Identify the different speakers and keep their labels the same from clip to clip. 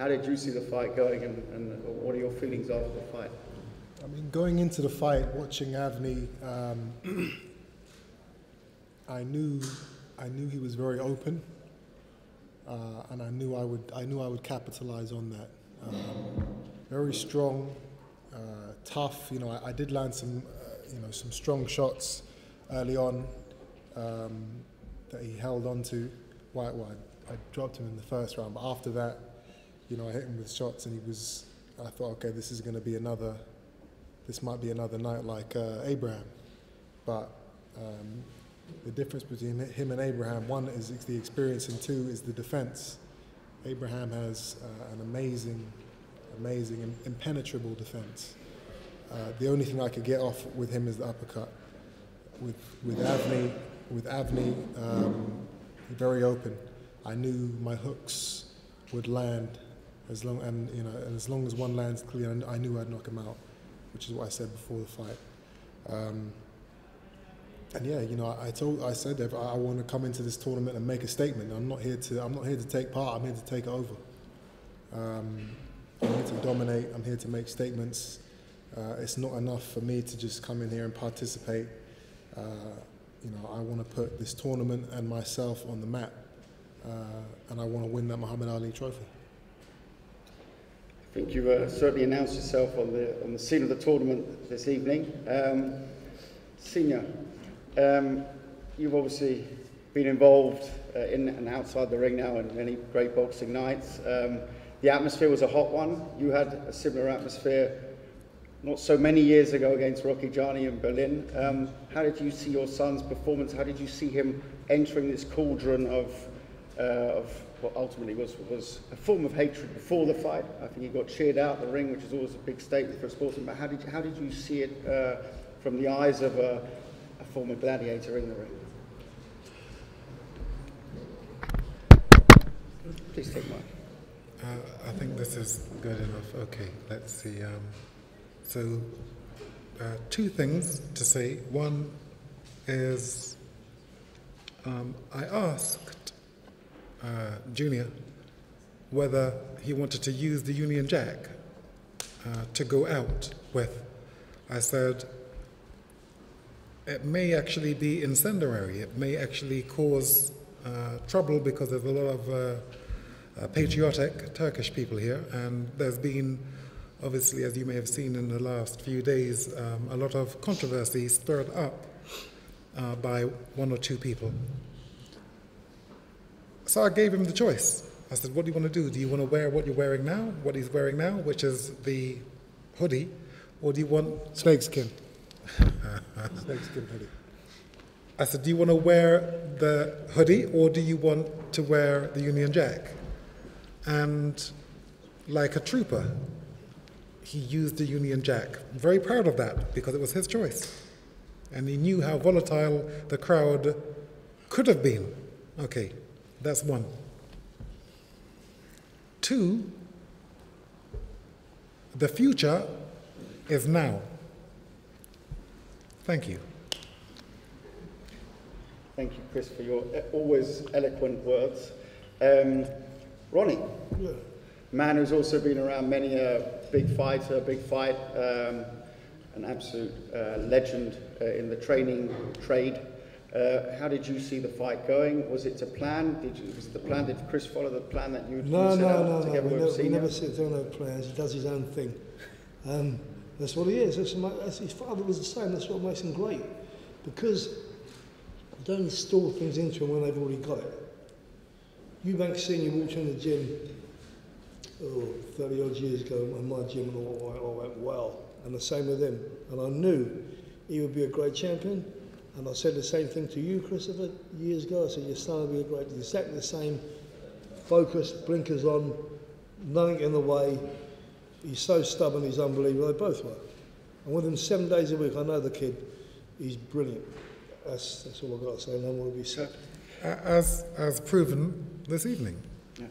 Speaker 1: How did you see the fight going, and what are your feelings after the fight?
Speaker 2: I mean, going into the fight, watching Avni, I knew he was very open, and I knew I would capitalize on that. Very strong, tough. You know, I did land some, some strong shots early on that he held on to. I dropped him in the first round, but after that, I hit him with shots, and I thought, okay, this might be another night like Abraham. But the difference between him and Abraham, one is the experience, and two is the defense. Abraham has an amazing, impenetrable defense. The only thing I could get off with him is the uppercut. With Avni, very open. I knew my hooks would land as long as one lands clear, I knew I'd knock him out, which is what I said before the fight. And yeah, I said that I want to come into this tournament and make a statement. I'm not here to take part. I'm here to take over. I'm here to dominate. I'm here to make statements. It's not enough for me to just come in here and participate. I want to put this tournament and myself on the map, and I want to win that Muhammad Ali trophy.
Speaker 1: I think you've certainly announced yourself on the scene of the tournament this evening. Senior, you've obviously been involved in and outside the ring now in many great boxing nights. The atmosphere was a hot one. You had a similar atmosphere not so many years ago against Rocky Gianni in Berlin. How did you see your son's performance? How did you see him entering this cauldron of what ultimately was a form of hatred before the fight? I think he got cheered out the ring, which is always a big statement for a sportsman. But how did you see it from the eyes of a former gladiator in the ring? Please take mine.
Speaker 3: I think this is good enough. Okay, let's see. Two things to say. One is I asked Junior whether he wanted to use the Union Jack to go out with. I said, it may actually be incendiary. It may actually cause trouble because there's a lot of patriotic Turkish people here, and there's been, obviously, as you may have seen in the last few days, a lot of controversy stirred up by one or two people. So I gave him the choice. I said, what do you want to do? Do you want to wear what you're wearing now, what he's wearing now, which is the hoodie, or do you want...
Speaker 2: Snakeskin. Snakeskin hoodie.
Speaker 3: I said, do you want to wear the hoodie, or do you want to wear the Union Jack? And like a trooper, he used the Union Jack. I'm very proud of that, because it was his choice. And he knew how volatile the crowd could have been. Okay, that's one. Two, the future is now. Thank you.
Speaker 1: Thank you, Chris, for your always eloquent words. Ronnie,
Speaker 4: yeah.
Speaker 1: Man who's also been around many a big fight, an absolute legend in the training trade. How did you see the fight going? Was it to plan? Did Chris follow the plan that you set out together with Senior?
Speaker 4: We never sit down on plans. He does his own thing. That's what he is. His father was the same. That's what makes him great. Because you don't install things into him when they've already got it. Eubank Sr. walked in the gym 30 odd years ago, in my gym, and I went well. And the same with him. And I knew he would be a great champion. And I said the same thing to you, Christopher, years ago. I said, your son will be a great, exactly the same. Focused, blinkers on, nothing in the way. He's so stubborn, he's unbelievable. They both were. And with him 7 days a week, I know the kid, he's brilliant. That's all I've got to say. No more to be said.
Speaker 3: As proven this evening.
Speaker 1: Yeah.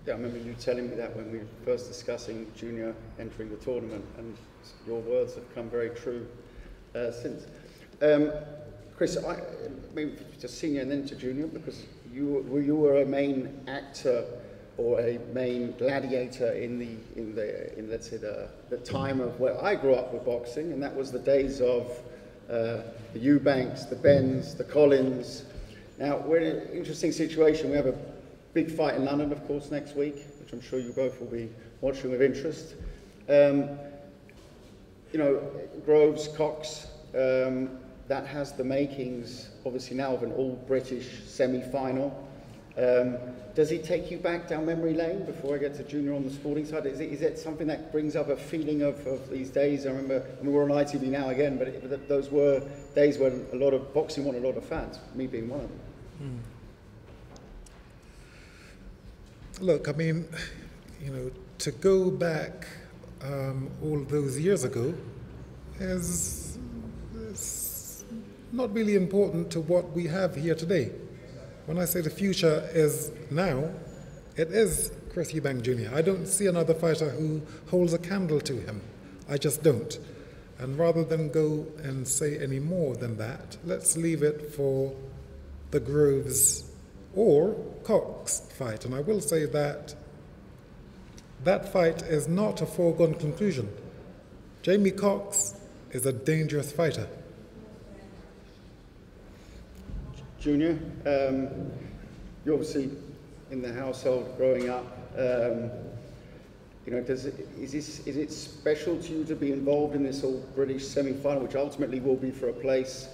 Speaker 4: Yeah,
Speaker 1: I remember you telling me that when we were first discussing Junior entering the tournament, and your words have come very true since. Chris, maybe to Senior and then to Junior, because you were a main actor or a main gladiator in let's say the time of where I grew up with boxing, and that was the days of the Eubanks, the Bens, the Collins. Now we're in an interesting situation. We have a big fight in London, of course, next week, which I'm sure you both will be watching with interest. You know, Groves, Cox, that has the makings, obviously now, of an all-British semi-final. Does he take you back down memory lane before I get to Junior on the sporting side? Is it something that brings up a feeling of these days? I remember, I mean, we're on ITV now again, but those were days when a lot of boxing won a lot of fans, me being one of them.
Speaker 3: Look, I mean, you know, to go back all those years ago is not really important to what we have here today. When I say the future is now, it is Chris Eubank Jr. I don't see another fighter who holds a candle to him. I just don't. And rather than go and say any more than that, let's leave it for the Groves or Cox fight. And I will say that that fight is not a foregone conclusion. Jamie Cox is a dangerous fighter. Junior,
Speaker 1: you're obviously in the household growing up. You know, is it special to you to be involved in this all British semi-final, which ultimately will be for a place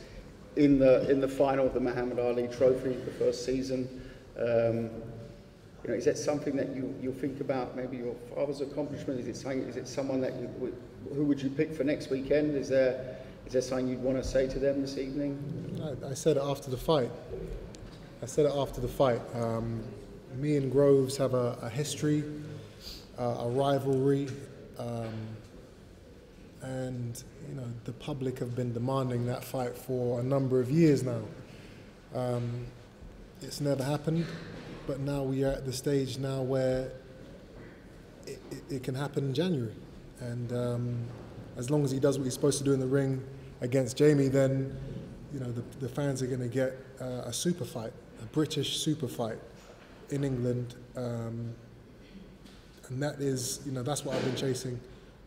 Speaker 1: in the final of the Muhammad Ali Trophy, the first season? You know, is that something that you think about? Maybe your father's accomplishment. Is it someone that who would you pick for next weekend? Is there something you'd want to say to them this evening?
Speaker 2: I said it after the fight. Me and Groves have a history, a rivalry, and you know the public have been demanding that fight for a number of years now. It's never happened, but now we are at the stage now where it can happen in January, and as long as he does what he's supposed to do in the ring against Jamie, then you know the fans are going to get a super fight, a British super fight in England, and that is, you know, that's what I've been chasing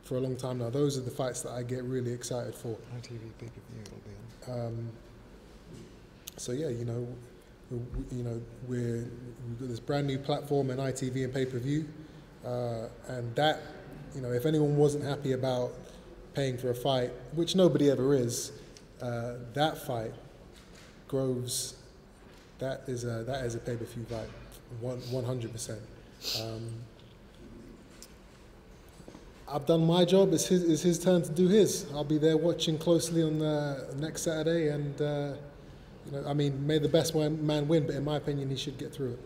Speaker 2: for a long time now. Those are the fights that I get really excited for.
Speaker 3: ITV pay-per-view will be on.
Speaker 2: So yeah, you know, we've got this brand new platform in ITV and pay-per-view, and that, you know, if anyone wasn't happy about paying for a fight, which nobody ever is, that fight, Groves, that is a pay-per-view fight, 100%. I've done my job. It's his turn to do his. I'll be there watching closely on next Saturday, and you know, I mean, may the best man win. But in my opinion, he should get through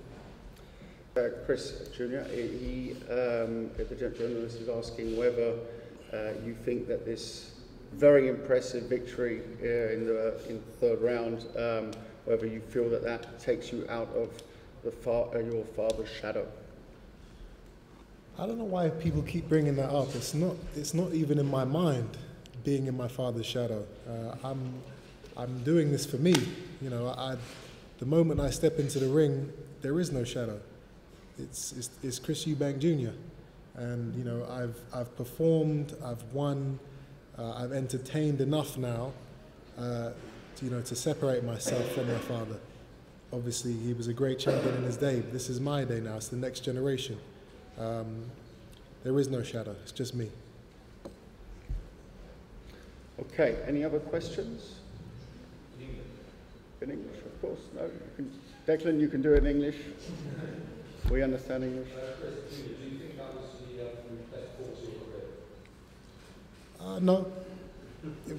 Speaker 2: it.
Speaker 1: Chris Jr., the journalist is asking whether you think that this very impressive victory in the third round, whether you feel that takes you out of your father's shadow.
Speaker 2: I don't know why people keep bringing that up. It's not even in my mind, being in my father's shadow. I'm doing this for me. You know, the moment I step into the ring, there is no shadow. It's Chris Eubank Jr. And you know, I've performed, I've won, I've entertained enough now, to separate myself from my father. Obviously, he was a great champion in his day. But this is my day now. It's the next generation. There is no shadow. It's just me.
Speaker 1: Okay. Any other questions? In English, of course. No. Declan, you can do it in English. We understand English.
Speaker 5: Chris, do you think that was the best performance of your career?
Speaker 2: No. It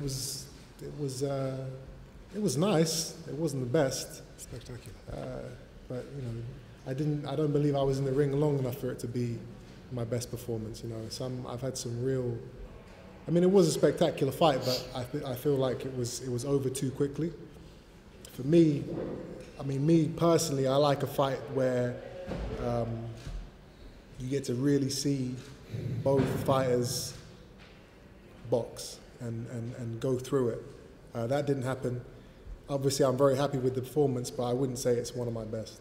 Speaker 2: was nice. It wasn't the best.
Speaker 3: Spectacular.
Speaker 2: But you know, I don't believe I was in the ring long enough for it to be my best performance. You know, I've had some real. I mean, it was a spectacular fight, but I feel like it was over too quickly. For me, I mean, me personally, I like a fight where you get to really see both fighters box and go through it. That didn't happen. Obviously, I'm very happy with the performance, but I wouldn't say it's one of my best.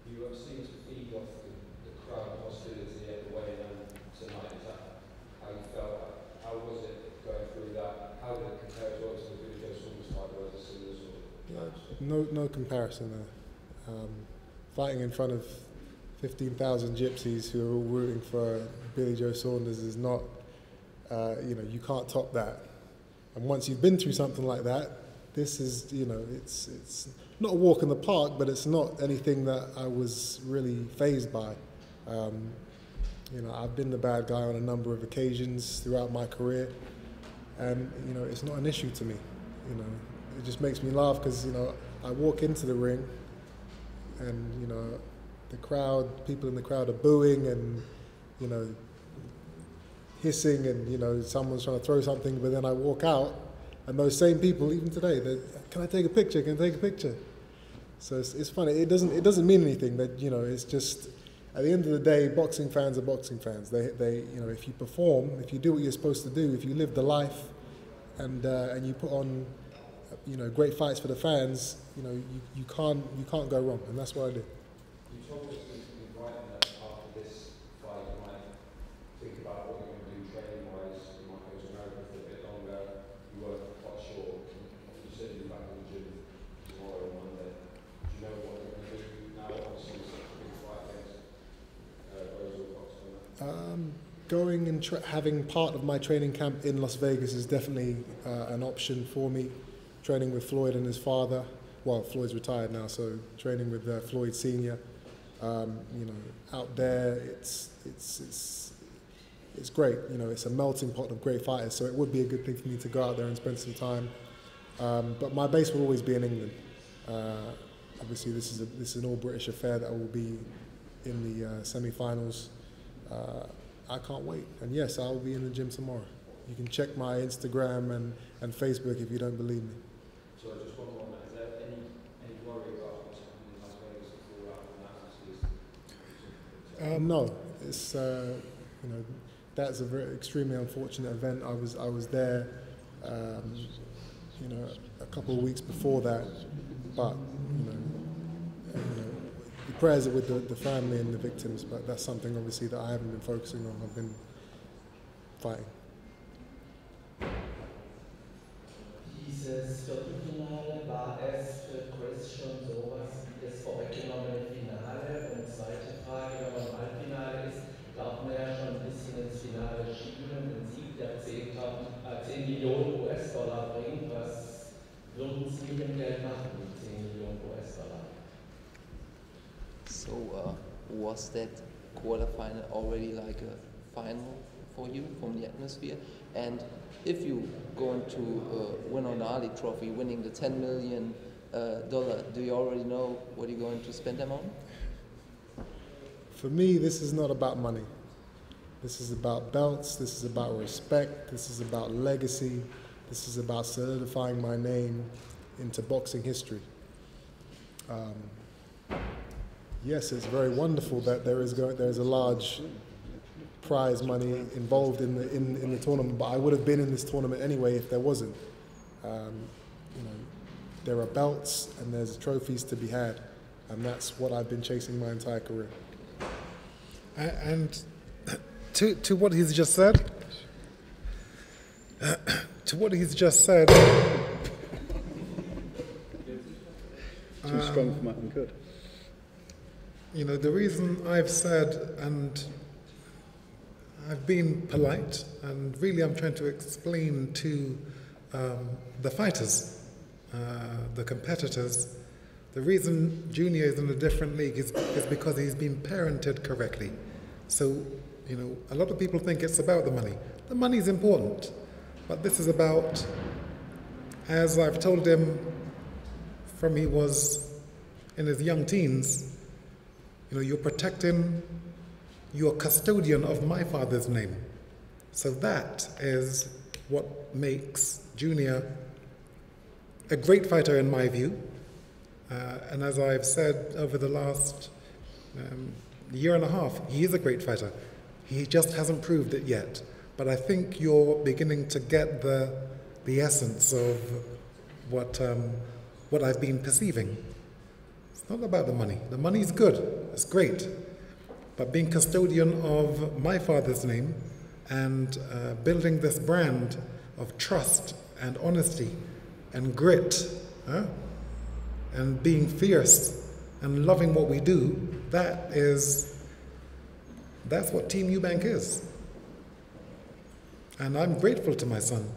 Speaker 5: You seem to feed off the crowd hostility at the weigh-in tonight. Is that how you felt? How was it going through that? How did it compare to what the Billy Joe Saunders fight, or was it similar sort of?
Speaker 2: No comparison there. Fighting in front of 15,000 gypsies who are all rooting for Billy Joe Saunders is not, you can't top that. And once you've been through something like that, this is, it's not a walk in the park, but it's not anything that I was really fazed by. I've been the bad guy on a number of occasions throughout my career, and it's not an issue to me. It just makes me laugh because I walk into the ring, and the crowd, people in the crowd are booing and hissing, and someone's trying to throw something, but then I walk out, and those same people, even today, can I take a picture? Can I take a picture? So it's funny. It doesn't mean anything. That it's just, at the end of the day, boxing fans are boxing fans. They if you perform, if you do what you're supposed to do, if you live the life, and you put on great fights for the fans, you can't go wrong, and that's what I did.
Speaker 5: You told us in writing that after this fight you might think about what you're going to do training-wise. You might go to America for a bit longer. You weren't quite sure. You said you'll be back in the gym tomorrow or Monday. Do you know what you're going to do now? Obviously, it's such a big fight against Rose or Boxer.
Speaker 2: Going and having part of my training camp in Las Vegas is definitely an option for me. Training with Floyd and his father. Well, Floyd's retired now, so training with Floyd Sr. Out there, it's great. It's a melting pot of great fighters, so it would be a good thing for me to go out there and spend some time. But my base will always be in England. Obviously, this is an all-British affair that will be in the semi-finals. I can't wait. And yes, I'll be in the gym tomorrow. You can check my Instagram and Facebook if you don't believe me.
Speaker 5: So just one more, is there any worry about what's happening in Las Vegas before or after that?
Speaker 2: No, it's that's a very extremely unfortunate event. I was there, a couple of weeks before that, but the prayers are with the family and the victims. But that's something obviously that I haven't been focusing on. I've been fighting.
Speaker 6: Dieses Viertelfinale, war es für Chris schon sowas wie das vorweggenommene Finale? Und zweite Frage, wenn man im Halbfinale ist, darf man ja schon ein bisschen ins Finale schieben, den Sieg, der 10 Millionen US-Dollar bringt. Was würden Sie mit dem Geld machen, mit 10 Millionen US-Dollar?
Speaker 7: So, was that quarterfinal already like a final for you from the atmosphere? And if you going to win on the Ali Trophy, winning the $10 million, do you already know what you're going to spend them on?
Speaker 2: For me, this is not about money. This is about belts, this is about respect, this is about legacy, this is about solidifying my name into boxing history. Yes, it's very wonderful that there's a large prize money involved in the tournament, but I would have been in this tournament anyway if there wasn't. There are belts and there's trophies to be had, and that's what I've been chasing my entire career.
Speaker 3: And to what he's just said,
Speaker 1: Too strong for my own good.
Speaker 3: The reason I've said, and I've been polite, and really I'm trying to explain to the fighters, the competitors, the reason Junior is in a different league is because he's been parented correctly. So, a lot of people think it's about the money. The money is important, but this is about, as I've told him from he was in his young teens, you're protecting, you're custodian of my father's name. So that is what makes Junior a great fighter in my view. And as I've said over the last year and a half, he is a great fighter. He just hasn't proved it yet. But I think you're beginning to get the essence of what I've been perceiving. It's not about the money. The money is good. It's great. But being custodian of my father's name and building this brand of trust and honesty and grit, and being fierce and loving what we do, that's what Team Eubank is. And I'm grateful to my son.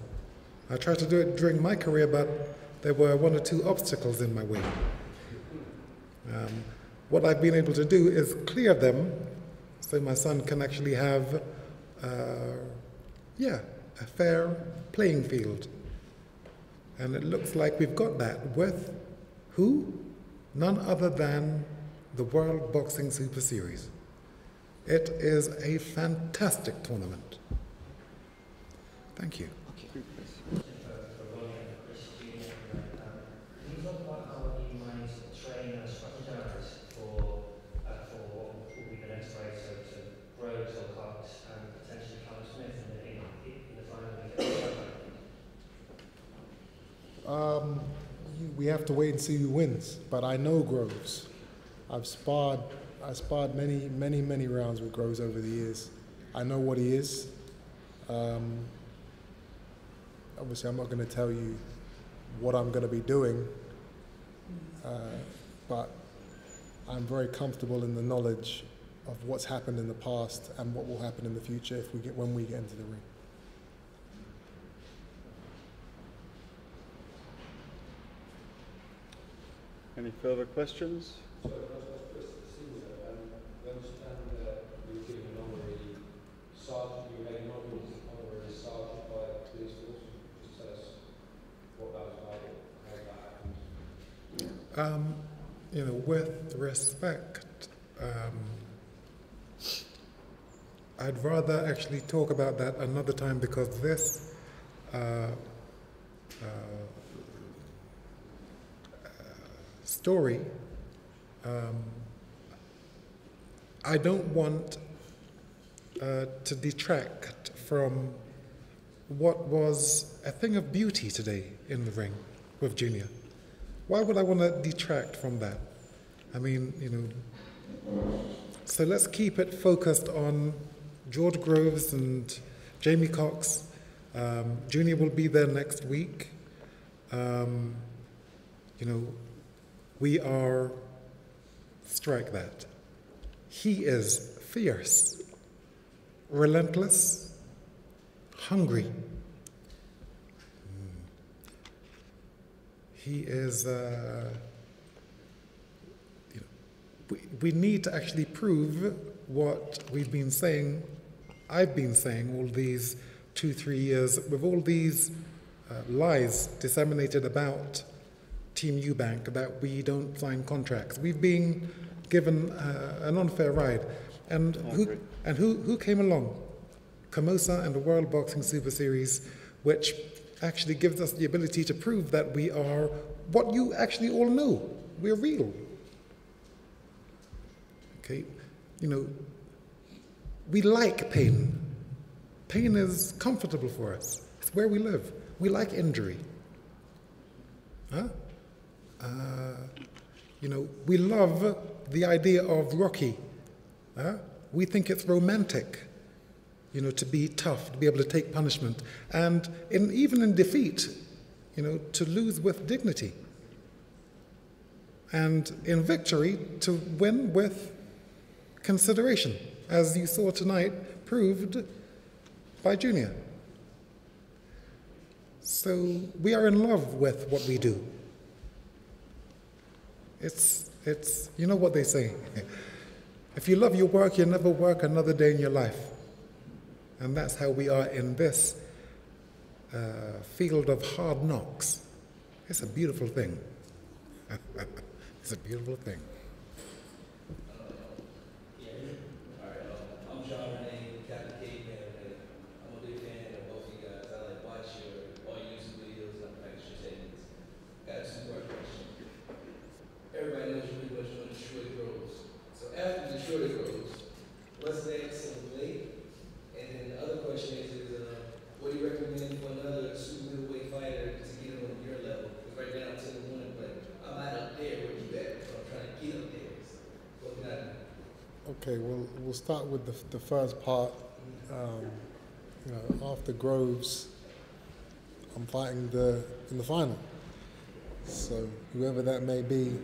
Speaker 3: I tried to do it during my career, but there were one or two obstacles in my way. What I've been able to do is clear them so my son can actually have a fair playing field. And it looks like we've got that with who? None other than the World Boxing Super Series. It is a fantastic tournament. Thank you.
Speaker 6: Can you talk about how you might train and strategize for what will be the next race, so Groves or Cox and potentially Callum Smith in the final weekend?
Speaker 2: We have to wait and see who wins, but I know Groves. I sparred many rounds with Groves over the years. I know what he is. Obviously, I'm not going to tell you what I'm going to be doing, but I'm very comfortable in the knowledge of what's happened in the past and what will happen in the future when we get into the ring.
Speaker 1: Any further questions?
Speaker 5: So, we understand that you were given an honorary sergeant, you had an honorary sergeant by the police force. Just tell us what that was like, how that happened.
Speaker 3: With respect, I'd rather actually talk about that another time because this story, I don't want to detract from what was a thing of beauty today in the ring with Junior. Why would I want to detract from that? I mean, so let's keep it focused on George Groves and Jamie Cox. Junior will be there next week. We are, strike that. He is fierce, relentless, hungry. He is, we need to actually prove what we've been saying, I've been saying all these 2-3 years, with all these lies disseminated about Team Eubank, that we don't sign contracts. We've been given an unfair ride. And who came along? Camosa and the World Boxing Super Series, which actually gives us the ability to prove that we are what you actually all know. We're real. Okay? We like pain. Pain is comfortable for us. It's where we live. We like injury. We love the idea of Rocky. We think it's romantic, to be tough, to be able to take punishment, and even in defeat, to lose with dignity. And in victory, to win with consideration, as you saw tonight, proved by Junior. So we are in love with what we do. It's you know what they say. If you love your work, you'll never work another day in your life. And that's how we are in this field of hard knocks. It's a beautiful thing. It's a beautiful thing.
Speaker 2: Okay, well, we'll start with the first part. You know, after Groves, I'm fighting in the final. So whoever that may be,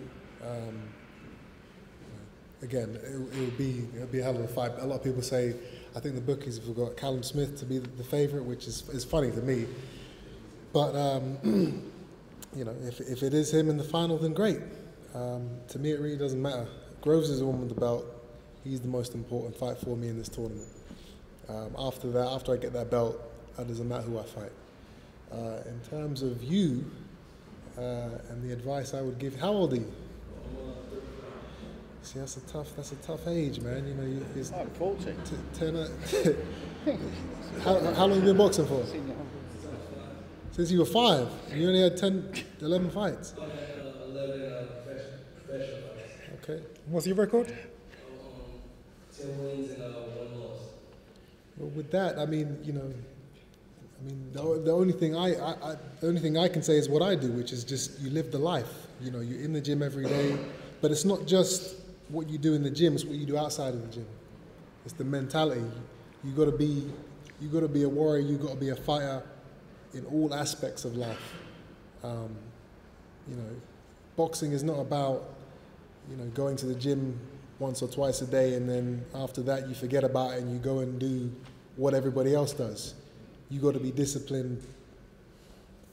Speaker 2: again, it'll be a hell of a fight. A lot of people say, I think the bookies have got Callum Smith to be the favourite, which is funny to me. But you know, if it is him in the final, then great. To me, it really doesn't matter. Groves is the one with the belt. He's the most important fight for me in this tournament. After that, after I get that belt, it doesn't matter who I fight. In terms of you and the advice I would give, how old are you? See, that's a tough age, man. You know, it's
Speaker 1: I'm 40.
Speaker 2: How long have you been boxing for? Since you were 5. You only had 10, 11 fights.
Speaker 6: 11 professional fights.
Speaker 2: Okay.
Speaker 3: What's your record?
Speaker 6: 10 wins and 1 loss.
Speaker 2: Well, with that, I mean, you know, the only thing I can say is what I do, which is just you live the life. You know, you're in the gym every day, but it's not just what you do in the gym; it's what you do outside of the gym. It's the mentality. You got to be a warrior. You got to be a fighter in all aspects of life. You know, boxing is not about, you know, going to the gym once or twice a day and then after that you forget about it and you go and do what everybody else does. You got to be disciplined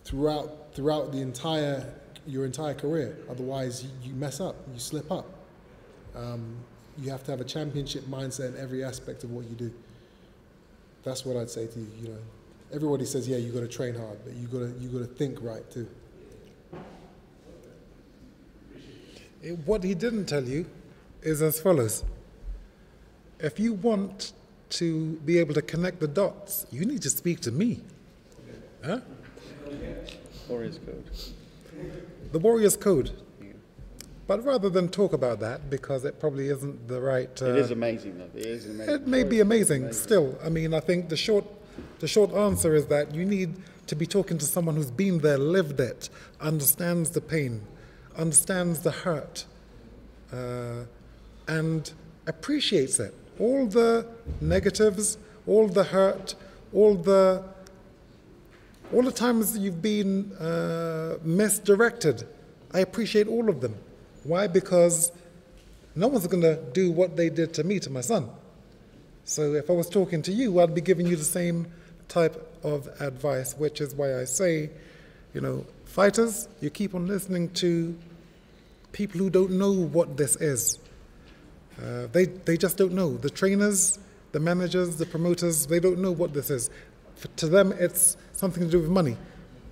Speaker 2: throughout your entire career. Otherwise, you mess up, you slip up. You have to have a championship mindset in every aspect of what you do. That's what I'd say to you. You know, everybody says, yeah, you got to train hard, but you got to think right too.
Speaker 3: What he didn't tell you is as follows. If you want to be able to connect the dots, you need to speak to me. Huh?
Speaker 1: Warriors Code.
Speaker 3: The Warriors Code. But rather than talk about that, because it probably isn't the right...
Speaker 1: it is amazing, though. It is amazing.
Speaker 3: It may be amazing still. I mean, I think the short answer is that you need to be talking to someone who's been there, lived it, understands the pain, understands the hurt, and appreciates it. All the negatives, all the hurt, all the times you've been misdirected, I appreciate all of them. Why? Because no one's going to do what they did to me, to my son. So if I was talking to you, I'd be giving you the same type of advice, which is why I say, you know, fighters, you keep on listening to people who don't know what this is. They just don't know. The trainers, the managers, the promoters, they don't know what this is. To them, it's something to do with money.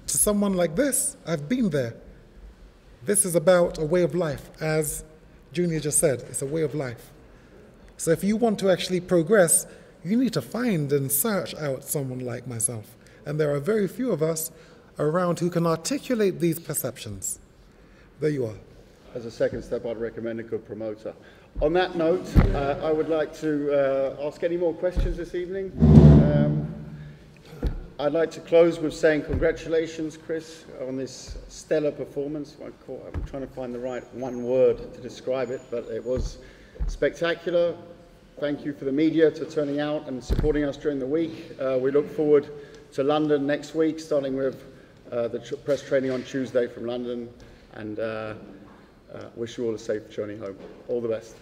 Speaker 3: To someone like this, I've been there. This is about a way of life. As Junior just said, it's a way of life. So if you want to actually progress, you need to find and search out someone like myself. And there are very few of us around who can articulate these perceptions. There you are.
Speaker 1: As a second step, I'd recommend a good promoter. On that note, I would like to ask any more questions this evening. I'd like to close with saying congratulations, Chris, on this stellar performance. I'm trying to find the right one word to describe it, but it was spectacular. Thank you for the media for turning out and supporting us during the week. We look forward to London next week, starting with the press training on Tuesday from London, and wish you all a safe journey home. All the best.